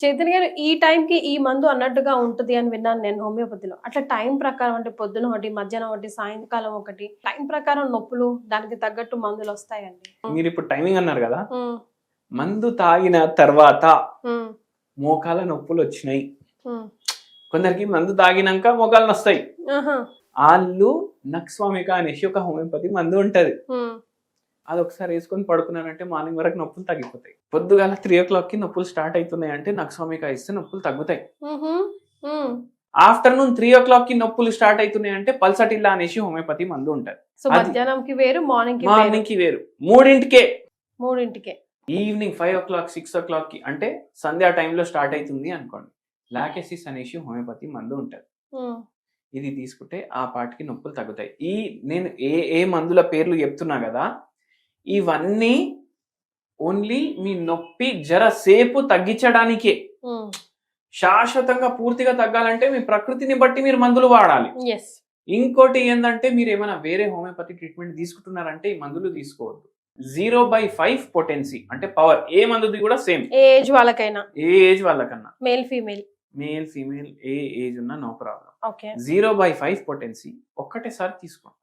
చైతన్య గారు ఈ టైంకి ఈ మందు అన్నట్టుగా ఉంటది అని విన్నాను నేను హోమియోపతిలో. అట్లా టైం ప్రకారం అంటే పొద్దున ఒకటి, మధ్యాహ్నం ఒకటి, సాయంకాలం ఒకటి టైం ప్రకారం నొప్పులు దానికి తగ్గట్టు మందులొస్తాయండి. మీరిప్పుడు టైమింగ్ అన్నారు కదా, హ్మ్. మందు తాగిన తర్వాత హ్మ్. మోకాల నొప్పులు వచ్చినాయి. హ్మ్. కొందరికి మందు తాగినాక మోకాలు నొస్తాయి. ఆహా! వాళ్ళు నక్స్వామిక అనేసి ఒక హోమియోపతి మందు ఉంటది. హ్మ్. అది ఒకసారి వేసుకొని పడుకున్నారంటే మార్నింగ్ వరకు నొప్పులు తగ్గిపోతాయి. పొద్దుగాల 3 o'clockకి నొప్పులు స్టార్ట్ అవుతున్నాయి అంటే నక్స్వామిక ఇస్తే నొప్పులు తగ్గుతాయి. హుహు. హ్మ్. ఆఫ్టర్నూన్ 3 o'clockకి నొప్పులు స్టార్ట్ అవుతున్నాయి అంటే పల్సటిల్లా అనేసి హోమియోపతి మందు ఉంటది. సో, అది మధ్యాహ్నంకి వేరు, మార్నింగ్‌కి వేరు. మార్నింగ్కి వేరు. 3కే 3కే. ఈవినింగ్ 5 o'clock 6 o'clockకి అంటే సంధ్యా టైంలో స్టార్ట్ అవుతుంది అనుకోండి. లాకెసిస్ అనేసి హోమియోపతి మందు ఉంటది. హ్మ్. ఇది తీసుకుంటే ఆ పాటికి నొప్పులు తగ్గుతాయి. నేను ఏ మందుల పేర్లు చెప్తున్నా కదా, ఇవన్నీ ఓన్లీ మీ నొప్పి జర సేపు తగ్గించడానికే. హ్మ్. శాశ్వతంగా పూర్తిగా తగ్గాలంటే మీ ప్రకృతిని బట్టి మీరు మందులు వాడాలి. యెస్. ఇంకోటి ఏందంటే మీరేమైనా వేరే హోమియోపతి ట్రీట్మెంట్ తీసుకుంటున్నారంటే ఈ మందులు తీసుకోవద్దు. 0/5 పొటెన్సీ అంటే పవర్ ఏ మందుది కూడా సేమ్. ఏ ఏజ్ వాళ్ళకైనా. ఏ ఏజ్ వాళ్ళకన్నా. Male, female. మేల్, ఫీమేల్ ఏ ఏజ్ ఉన్నా నో ప్రాబ్లం. ఓకే. 0/5 పొటెన్సీ ఒక్కటేసారి తీసుకోండి.